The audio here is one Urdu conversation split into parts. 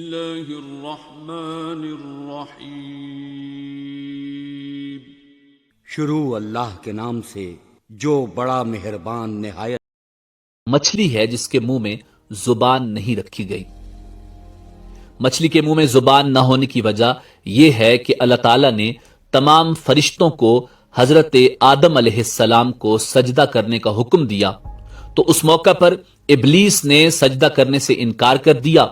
اللہ الرحمن الرحیم۔ شروع اللہ کے نام سے جو بڑا مہربان نہایت۔ مچھلی ہے جس کے منہ میں زبان نہیں رکھی گئی۔ مچھلی کے منہ میں زبان نہ ہونے کی وجہ یہ ہے کہ اللہ تعالیٰ نے تمام فرشتوں کو حضرت آدم علیہ السلام کو سجدہ کرنے کا حکم دیا، تو اس موقع پر ابلیس نے سجدہ کرنے سے انکار کر دیا،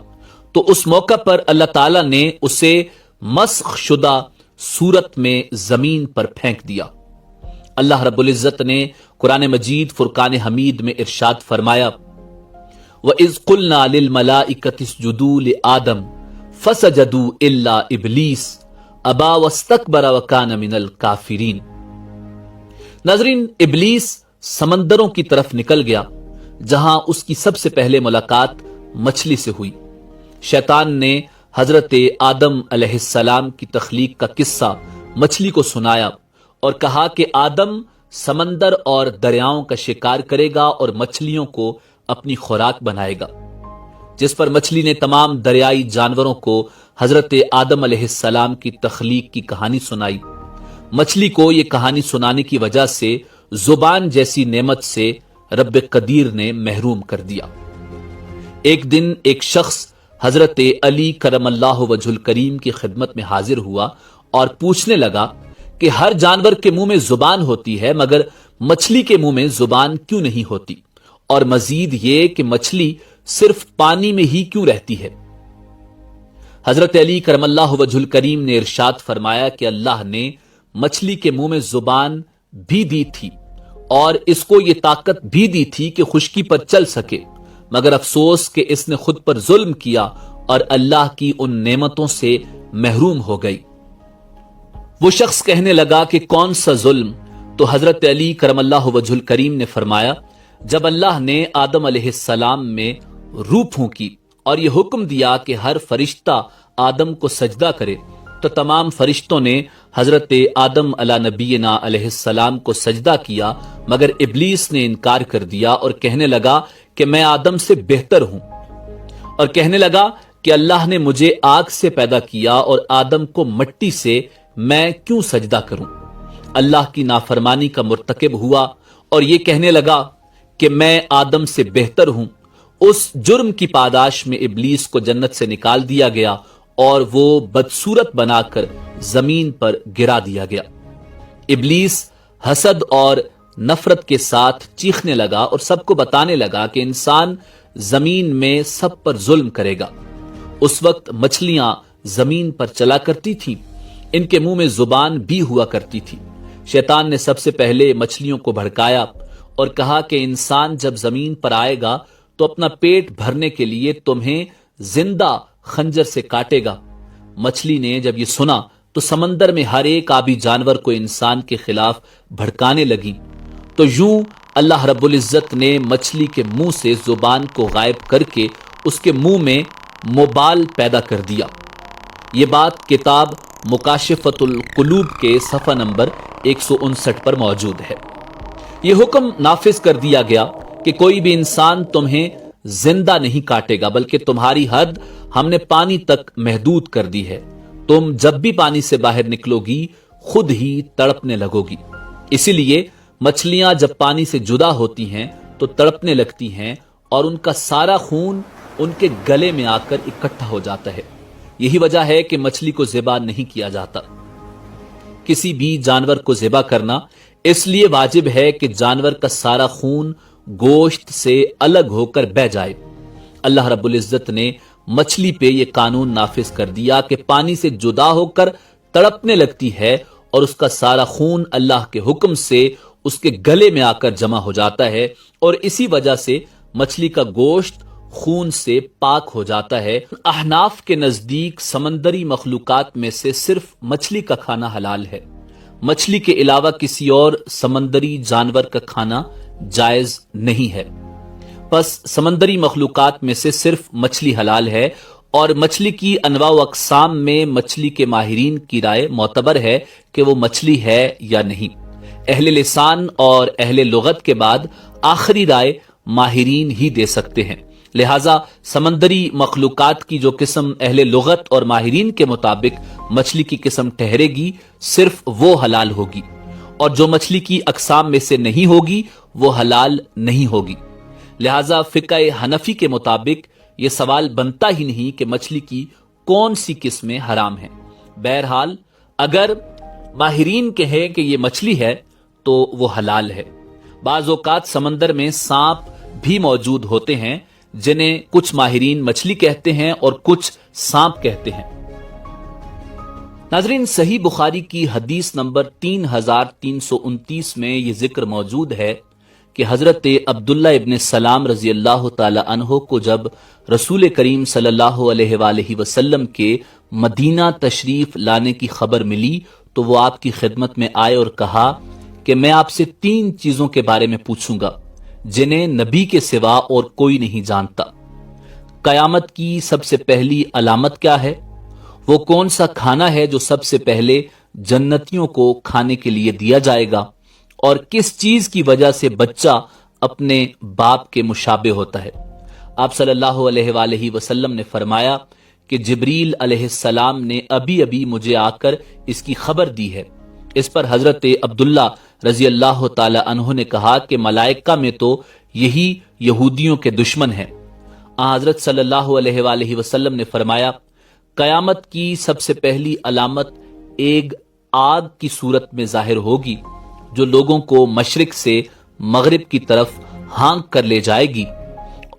تو اس موقع پر اللہ تعالیٰ نے اسے مسخ شدہ صورت میں زمین پر پھینک دیا۔ اللہ رب العزت نے قرآن مجید فرقان حمید میں ارشاد فرمایا، وَإِذْ قُلْنَا لِلْمَلَائِكَةِ اسْجُدُوا لِآدَمَ فَسَجَدُوا إِلَّا إِبْلِيسَ أَبَى وَاسْتَكْبَرَ وَكَانَ مِنَ الْكَافِرِينَ۔ ناظرین، ابلیس سمندروں کی طرف نکل گیا جہاں اس کی سب سے پہلے ملاقات مچھلی سے ہوئی۔ شیطان نے حضرت آدم علیہ السلام کی تخلیق کا قصہ مچھلی کو سنایا اور کہا کہ آدم سمندر اور دریاؤں کا شکار کرے گا اور مچھلیوں کو اپنی خوراک بنائے گا، جس پر مچھلی نے تمام دریائی جانوروں کو حضرت آدم علیہ السلام کی تخلیق کی کہانی سنائی۔ مچھلی کو یہ کہانی سنانے کی وجہ سے زبان جیسی نعمت سے رب قدیر نے محروم کر دیا۔ ایک دن ایک شخص حضرت علی کرم اللہ وجہ الکریم کی خدمت میں حاضر ہوا اور پوچھنے لگا کہ ہر جانور کے منہ میں زبان ہوتی ہے مگر مچھلی کے منہ میں زبان کیوں نہیں ہوتی، اور مزید یہ کہ مچھلی صرف پانی میں ہی کیوں رہتی ہے؟ حضرت علی کرم اللہ وجہ الکریم نے ارشاد فرمایا کہ اللہ نے مچھلی کے منہ میں زبان بھی دی تھی اور اس کو یہ طاقت بھی دی تھی کہ خشکی پر چل سکے، مگر افسوس کہ اس نے خود پر ظلم کیا اور اللہ کی ان نعمتوں سے محروم ہو گئی۔ وہ شخص کہنے لگا کہ کون سا ظلم؟ تو حضرت علی کرم اللہ وجہ الکریم نے فرمایا، جب اللہ نے آدم علیہ السلام میں روح پھونکی اور یہ حکم دیا کہ ہر فرشتہ آدم کو سجدہ کرے، تو تمام فرشتوں نے حضرت آدم علی نبینا علیہ السلام کو سجدہ کیا، مگر ابلیس نے انکار کر دیا اور کہنے لگا کہ میں آدم سے بہتر ہوں، اور کہنے لگا کہ اللہ نے مجھے آگ سے پیدا کیا اور آدم کو مٹی سے، میں کیوں سجدہ کروں؟ اللہ کی نافرمانی کا مرتکب ہوا اور یہ کہنے لگا کہ میں آدم سے بہتر ہوں۔ اس جرم کی پاداش میں ابلیس کو جنت سے نکال دیا گیا اور وہ بدصورت بنا کر زمین پر گرا دیا گیا۔ ابلیس حسد اور نفرت کے ساتھ چیخنے لگا اور سب کو بتانے لگا کہ انسان زمین میں سب پر ظلم کرے گا۔ اس وقت مچھلیاں زمین پر چلا کرتی تھیں، ان کے منہ میں زبان بھی ہوا کرتی تھی۔ شیطان نے سب سے پہلے مچھلیوں کو بھڑکایا اور کہا کہ انسان جب زمین پر آئے گا تو اپنا پیٹ بھرنے کے لیے تمہیں زندہ خنجر سے کاٹے گا۔ مچھلی نے جب یہ سنا تو سمندر میں ہر ایک آبی جانور کو انسان کے خلاف بھڑکانے لگی، تو یوں اللہ رب العزت نے مچھلی کے منہ سے زبان کو غائب کر کے اس کے منہ میں موبال پیدا کر دیا۔ یہ بات کتاب مکاشفۃ القلوب کے صفحہ نمبر 159 پر موجود ہے۔ یہ حکم نافذ کر دیا گیا کہ کوئی بھی انسان تمہیں زندہ نہیں کاٹے گا، بلکہ تمہاری حد ہم نے پانی تک محدود کر دی ہے۔ تم جب بھی پانی سے باہر نکلو گی خود ہی تڑپنے لگو گی۔ اسی لیے مچھلیاں جب پانی سے جدا ہوتی ہیں تو تڑپنے لگتی ہیں اور ان کا سارا خون ان کے گلے میں آ کر اکٹھا ہو جاتا ہے۔ یہی وجہ ہے کہ مچھلی کو ذبح نہیں کیا جاتا۔ کسی بھی جانور کو ذبح کرنا اس لیے واجب ہے کہ جانور کا سارا خون گوشت سے الگ ہو کر بہہ جائے۔ اللہ رب العزت نے مچھلی پہ یہ قانون نافذ کر دیا کہ پانی سے جدا ہو کر تڑپنے لگتی ہے اور اس کا سارا خون اللہ کے حکم سے اس کے گلے میں آ کر جمع ہو جاتا ہے، اور اسی وجہ سے مچھلی کا گوشت خون سے پاک ہو جاتا ہے۔ احناف کے نزدیک سمندری مخلوقات میں سے صرف مچھلی کا کھانا حلال ہے۔ مچھلی کے علاوہ کسی اور سمندری جانور کا کھانا جائز نہیں ہے۔ پس سمندری مخلوقات میں سے صرف مچھلی حلال ہے، اور مچھلی کی انواع و اقسام میں مچھلی کے ماہرین کی رائے معتبر ہے کہ وہ مچھلی ہے یا نہیں۔ اہل لسان اور اہل لغت کے بعد آخری رائے ماہرین ہی دے سکتے ہیں، لہذا سمندری مخلوقات کی جو قسم اہل لغت اور ماہرین کے مطابق مچھلی کی قسم ٹھہرے گی صرف وہ حلال ہوگی، اور جو مچھلی کی اقسام میں سے نہیں ہوگی وہ حلال نہیں ہوگی۔ لہذا فقہ حنفی کے مطابق یہ سوال بنتا ہی نہیں کہ مچھلی کی کون سی قسمیں حرام ہیں۔ بہرحال اگر ماہرین کہیں کہ یہ مچھلی ہے تو وہ حلال ہے۔ بعض اوقات سمندر میں سانپ بھی موجود ہوتے ہیں جنہیں کچھ ماہرین مچھلی کہتے ہیں اور کچھ سانپ کہتے ہیں۔ ناظرین، صحیح بخاری کی حدیث نمبر 3329 میں یہ ذکر موجود ہے کہ حضرت عبداللہ ابن سلام رضی اللہ تعالی عنہ کو جب رسول کریم صلی اللہ علیہ وآلہ وسلم کے مدینہ تشریف لانے کی خبر ملی تو وہ آپ کی خدمت میں آئے اور کہا کہ میں آپ سے 3 چیزوں کے بارے میں پوچھوں گا جنہیں نبی کے سوا اور کوئی نہیں جانتا۔ قیامت کی سب سے پہلی علامت کیا ہے؟ وہ کون سا کھانا ہے جو سب سے پہلے جنتیوں کو کھانے کے لیے دیا جائے گا؟ اور کس چیز کی وجہ سے بچہ اپنے باپ کے مشابہ ہوتا ہے؟ آپ صلی اللہ علیہ وآلہ وسلم نے فرمایا کہ جبریل علیہ السلام نے ابھی مجھے آ کر اس کی خبر دی ہے۔ اس پر حضرت عبداللہ رضی اللہ تعالی عنہ نے کہا کہ ملائکہ میں تو یہی یہودیوں کے دشمن ہیں۔ حضرت صلی اللہ علیہ وآلہ وسلم نے فرمایا قیامت کی سب سے پہلی علامت ایک آگ کی صورت میں ظاہر ہوگی جو لوگوں کو مشرق سے مغرب کی طرف ہانک کر لے جائے گی،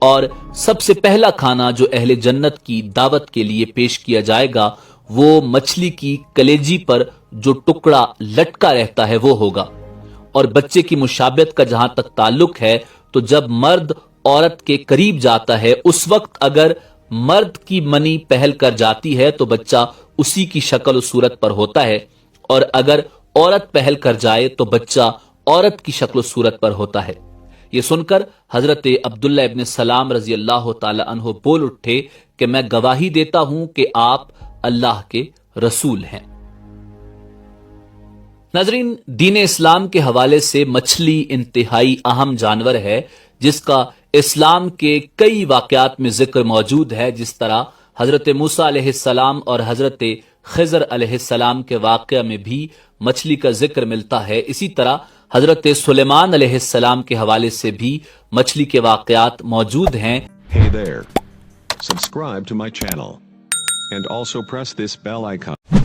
اور سب سے پہلا کھانا جو اہل جنت کی دعوت کے لیے پیش کیا جائے گا وہ مچھلی کی کلیجی پر جو ٹکڑا لٹکا رہتا ہے وہ ہوگا۔ اور بچے کی مشابہت کا جہاں تک تعلق ہے تو جب مرد عورت کے قریب جاتا ہے اس وقت اگر مرد کی منی پہل کر جاتی ہے تو بچہ اسی کی شکل و صورت پر ہوتا ہے، اور اگر عورت پہل کر جائے تو بچہ عورت کی شکل و صورت پر ہوتا ہے۔ یہ سن کر حضرت عبداللہ ابن سلام رضی اللہ تعالی عنہ بول اٹھے کہ میں گواہی دیتا ہوں کہ آپ اللہ کے رسول ہیں۔ ناظرین، دین اسلام کے حوالے سے مچھلی انتہائی اہم جانور ہے جس کا اسلام کے کئی واقعات میں ذکر موجود ہے، جس طرح حضرت موسیٰ علیہ السلام اور حضرت خضر علیہ السلام کے واقعہ میں بھی مچھلی کا ذکر ملتا ہے۔ اسی طرح حضرت سلیمان علیہ السلام کے حوالے سے بھی مچھلی کے واقعات موجود ہیں۔ Hey there. Subscribe to my channel. And also press this bell icon.